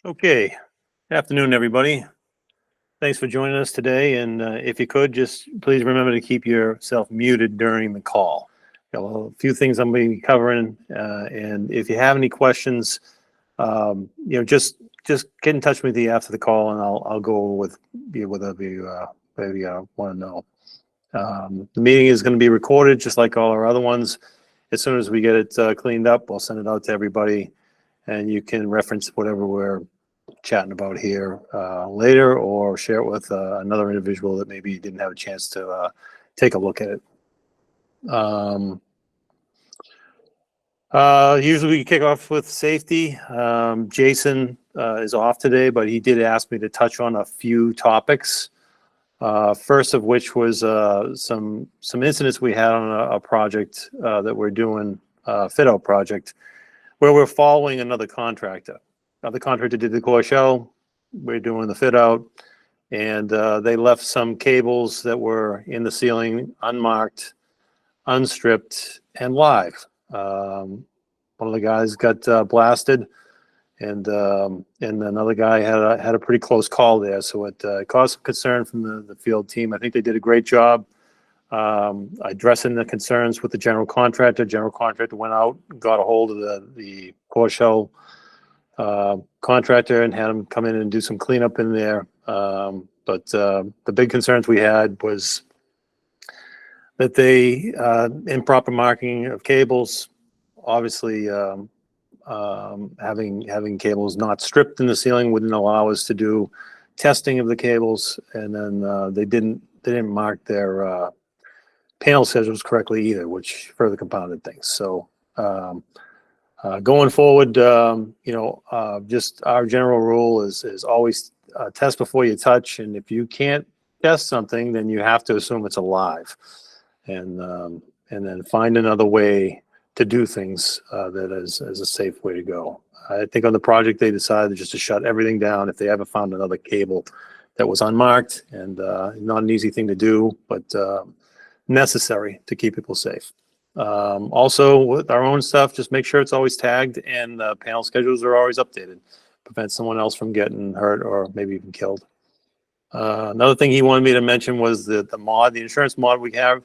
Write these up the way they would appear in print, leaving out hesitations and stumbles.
Okay, good afternoon, everybody. Thanks for joining us today. And if you could, just please remember to keep yourself muted during the call. Got a few things I'm going to be covering, and if you have any questions, just get in touch with me after the call, and I'll go over with you whatever you maybe want to know. The meeting is going to be recorded, just like all our other ones. As soon as we get it cleaned up, I'll send it out to everybody, and you can reference whatever we're chatting about here later, or share it with another individual that maybe didn't have a chance to take a look at it. Usually we kick off with safety. Jason is off today, but he did ask me to touch on a few topics. First of which was some incidents we had on a project that we're doing, fit out project, where we're following another contractor. The contractor did the core shell, we're doing the fit out, and they left some cables that were in the ceiling unmarked, unstripped, and live. One of the guys got blasted, and another guy had a pretty close call there, so it caused some concern from the field team. I think they did a great job addressing the concerns with the general contractor. General contractor went out, got a hold of the core shell contractor, and had him come in and do some cleanup in there. But the big concerns we had was that they improper marking of cables, obviously having cables not stripped in the ceiling wouldn't allow us to do testing of the cables, and then they didn't mark their panel schedules correctly either, which further compounded things. So going forward, just our general rule is always test before you touch, and if you can't test something, then you have to assume it's alive, and then find another way to do things that is a safe way to go. I think on the project they decided just to shut everything down if they ever found another cable that was unmarked, and not an easy thing to do, but necessary to keep people safe. Also, with our own stuff, just make sure it's always tagged and panel schedules are always updated. Prevent someone else from getting hurt or maybe even killed. Another thing he wanted me to mention was the insurance mod we have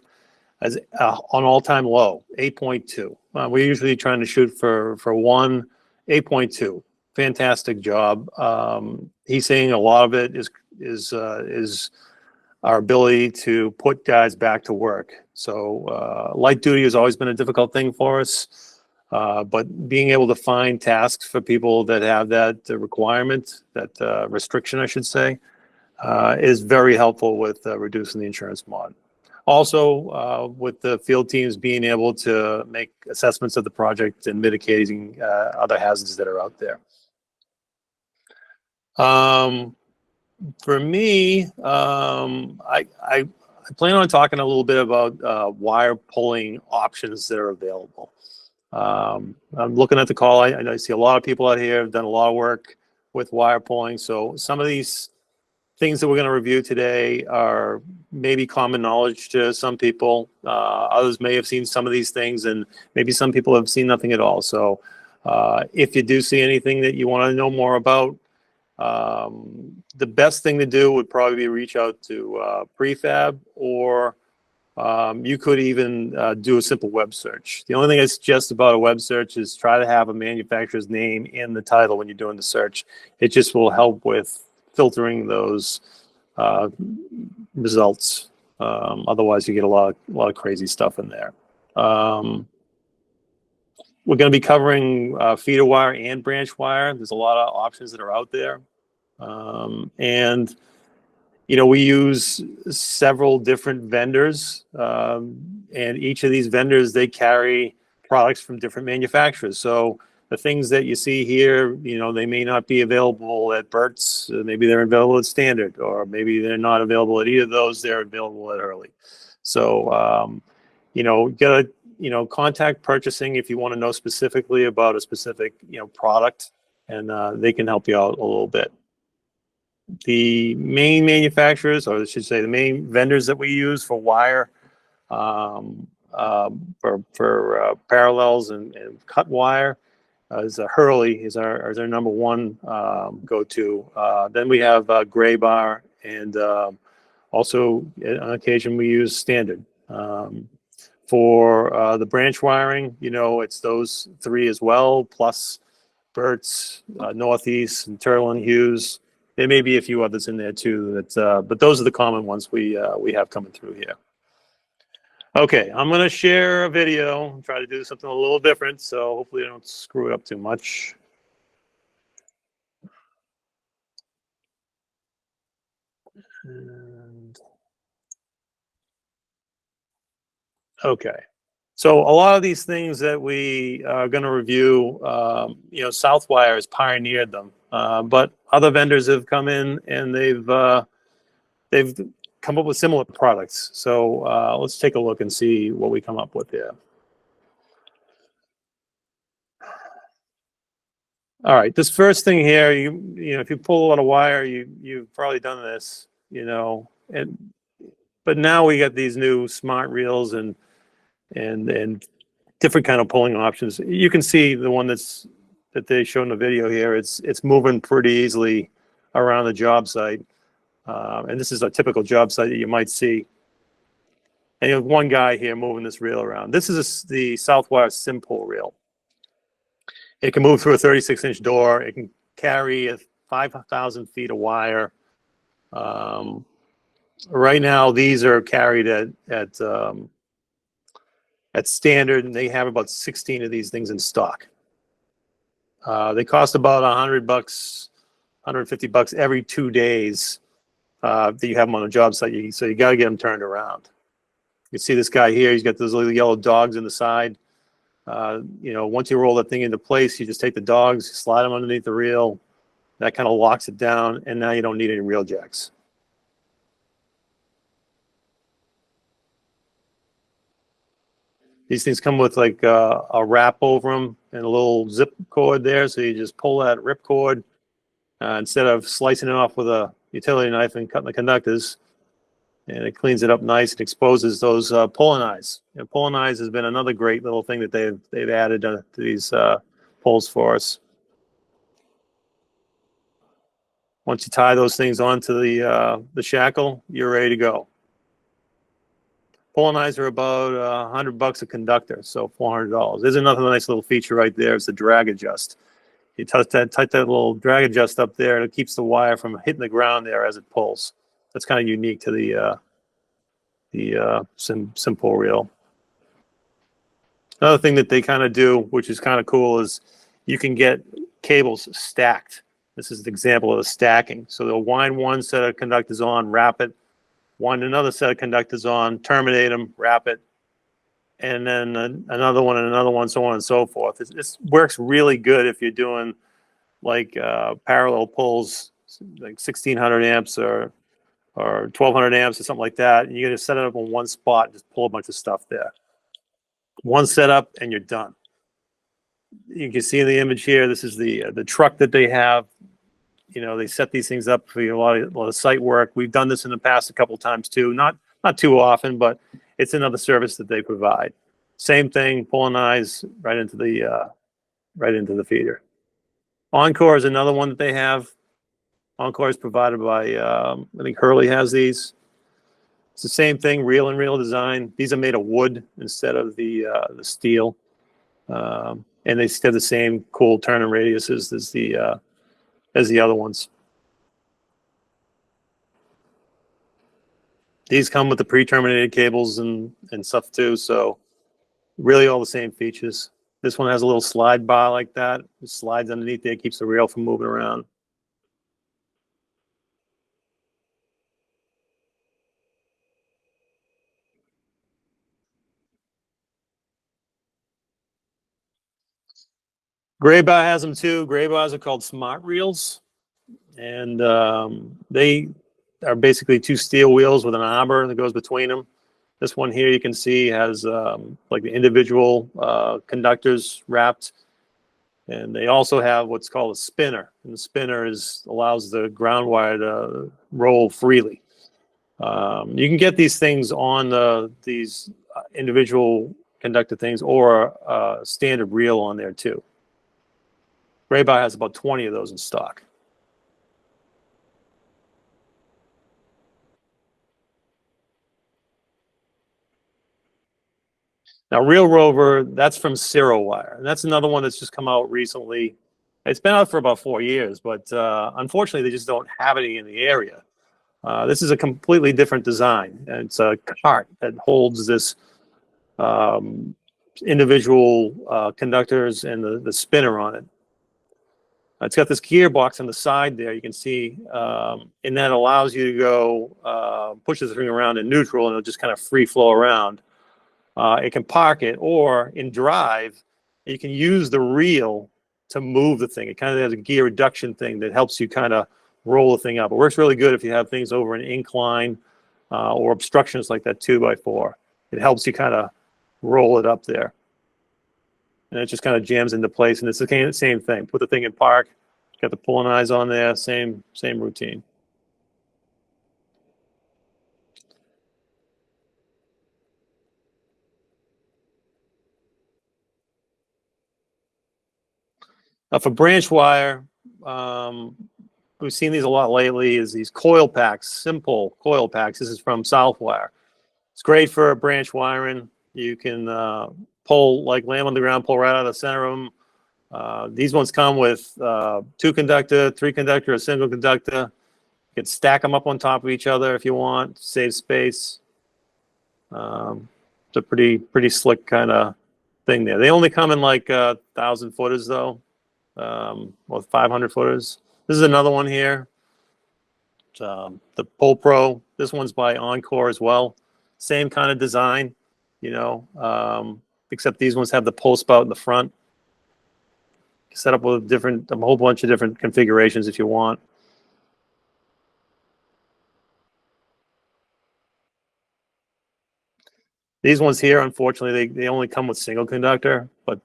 as on all-time low, 8.2. We're usually trying to shoot for 8.2. Fantastic job. He's saying a lot of it is our ability to put guys back to work. So light duty has always been a difficult thing for us, but being able to find tasks for people that have that requirement, that restriction, I should say, is very helpful with reducing the insurance mod. Also, with the field teams being able to make assessments of the project and mitigating other hazards that are out there. For me, I plan on talking a little bit about wire pulling options that are available. I'm looking at the call. I see a lot of people out here have done a lot of work with wire pulling. So some of these things that we're going to review today are maybe common knowledge to some people. Others may have seen some of these things, and maybe some people have seen nothing at all. So if you do see anything that you want to know more about, the best thing to do would probably be reach out to prefab, or you could even do a simple web search. The only thing I suggest about a web search is try to have a manufacturer's name in the title when you're doing the search. It just will help with filtering those results. Otherwise, you get a lot of crazy stuff in there. We're going to be covering feeder wire and branch wire. There's a lot of options that are out there. And, we use several different vendors, and each of these vendors, they carry products from different manufacturers. So the things that you see here, they may not be available at Burt's. Maybe they're available at Standard, or maybe they're not available at either of those. They're available at Hurley. So, get a, contact purchasing if you want to know specifically about a specific, product, and they can help you out a little bit. The main manufacturers, or I should say the main vendors that we use for wire, for parallels and cut wire, is Hurley is our number one go-to. Then we have GRAYBAR, and also on occasion we use standard. For the branch wiring, you know, it's those three as well, plus Burt's, Northeast, and Turtle and Hughes. There may be a few others in there too, that, but those are the common ones we have coming through here. Okay, I'm going to share a video, try to do something a little different, so hopefully I don't screw it up too much. And, okay, so a lot of these things that we are going to review, you know, Southwire has pioneered them, but other vendors have come in and they've come up with similar products. So let's take a look and see what we come up with here. All right, this first thing here, you know, if you pull a lot of wire, you've probably done this, you know, but now we got these new smart reels and different kind of pulling options. You can see the one that they showed in the video here. It's moving pretty easily around the job site, and this is a typical job site that you might see. And you have one guy here moving this reel around. This is the Southwire Simple reel. It can move through a 36-inch door. It can carry 5,000 feet of wire. Right now, these are carried at standard, and they have about 16 of these things in stock. They cost about $100, $150 every 2 days that you have them on a job site. So you got to get them turned around. You can see this guy here. He's got those little yellow dogs in the side. You know, once you roll that thing into place, you just take the dogs, slide them underneath the reel. That kind of locks it down, and now you don't need any reel jacks. These things come with like a wrap over them and a little zip cord there, so you just pull that rip cord instead of slicing it off with a utility knife and cutting the conductors. And it cleans it up nice and exposes those pulling eyes. And pulling eyes has been another great little thing that they've added to these poles for us. Once you tie those things onto the shackle, you're ready to go. Pulling eyes are about $100 a conductor, so $400. There's another nice little feature right there. It's the drag adjust. You tight that little drag adjust up there, and it keeps the wire from hitting the ground there as it pulls. That's kind of unique to the simple reel. Another thing that they kind of do, which is kind of cool, is you can get cables stacked. This is an example of the stacking. So they'll wind one set of conductors on, wrap it, wind another set of conductors on, terminate them, wrap it, and then another one and another one, so on and so forth. This works really good if you're doing like parallel pulls, like 1600 amps or 1200 amps or something like that. And you're going to set it up on one spot and just pull a bunch of stuff there. One setup and you're done. You can see in the image here, this is the truck that they have. You know, they set these things up for a lot of site work. We've done this in the past a couple of times too. Not too often, but it's another service that they provide. Same thing, pulling eyes right into the feeder. ENCORE is another one that they have. ENCORE is provided by, I think Hurley has these. It's the same thing, reel and reel design. These are made of wood instead of the steel. And they still have the same cool turning radiuses as the other ones. These come with the pre-terminated cables and stuff too, so really all the same features. This one has a little slide bar like that. It slides underneath there, keeps the reel from moving around. GRAYBAR has them too. GRAYBARs are called smart reels, and they are basically two steel wheels with an arbor that goes between them. This one here you can see has like the individual conductors wrapped, and they also have what's called a spinner, and the spinner allows the ground wire to roll freely. You can get these things on these individual conductor things or a standard reel on there too. GRAYBAR has about 20 of those in stock. Now, Real Rover, that's from CERROWIRE. And that's another one that's just come out recently. It's been out for about 4 years, but unfortunately, they just don't have any in the area. This is a completely different design. It's a cart that holds this individual conductors and the spinner on it. It's got this gearbox on the side there, you can see, and that allows you to go, push the thing around in neutral, and it'll just kind of free flow around. It can park it, or in drive, you can use the reel to move the thing. It kind of has a gear reduction thing that helps you kind of roll the thing up. It works really good if you have things over an incline or obstructions like that 2x4. It helps you kind of roll it up there. And it just kind of jams into place. And it's the same thing. Put the thing in park, got the pulling eyes on there, same routine. For branch wire, we've seen these a lot lately, is these COIL-PAKs, simple COIL-PAKs. This is from Southwire. It's great for branch wiring. You can pull, like lay them on the ground, pull right out of the center of them. These ones come with 2 conductor, 3 conductor, a single conductor. You can stack them up on top of each other if you want, save space. It's a pretty slick kind of thing there. They only come in like 1,000 footers though, or 500 footers. This is another one here. The Pull Pro. This one's by ENCORE as well. Same kind of design, you know, except these ones have the pull spout in the front. Set up with a whole bunch of different configurations if you want. These ones here, unfortunately, they only come with single conductor, but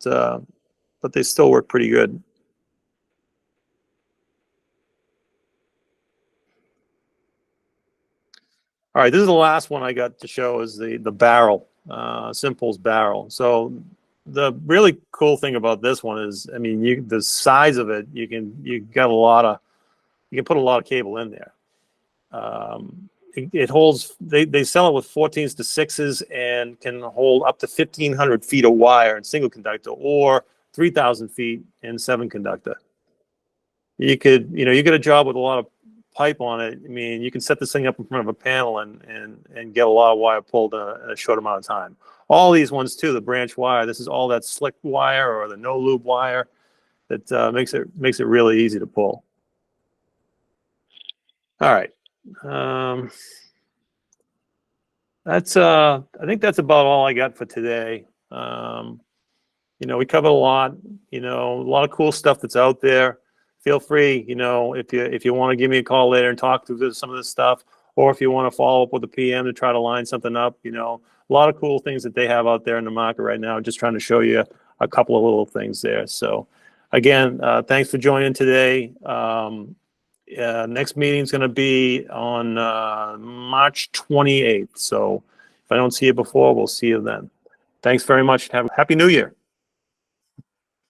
they still work pretty good. All right, this is the last one I got to show, is the barrel, Simple's barrel. So the really cool thing about this one is, I mean, the size of it, you can put a lot of cable in there. It holds, they sell it with 14s to 6s and can hold up to 1,500 feet of wire in single conductor, or 3,000 feet in 7 conductor. You get a job with a lot of pipe on it. I mean, you can set this thing up in front of a panel and get a lot of wire pulled in a short amount of time. All these ones too, the branch wire, this is all that slick wire or the no lube wire that makes it really easy to pull. All right. I think that's about all I got for today. You know, we covered a lot, you know, a lot of cool stuff that's out there. Feel free, you know, if you want to give me a call later and talk through some of this stuff, or if you want to follow up with a PM to try to line something up, you know, a lot of cool things that they have out there in the market right now. Just trying to show you a couple of little things there. So again, thanks for joining today. Next meeting is going to be on March 28th. So if I don't see you before, we'll see you then. Thanks very much. Have a happy New Year.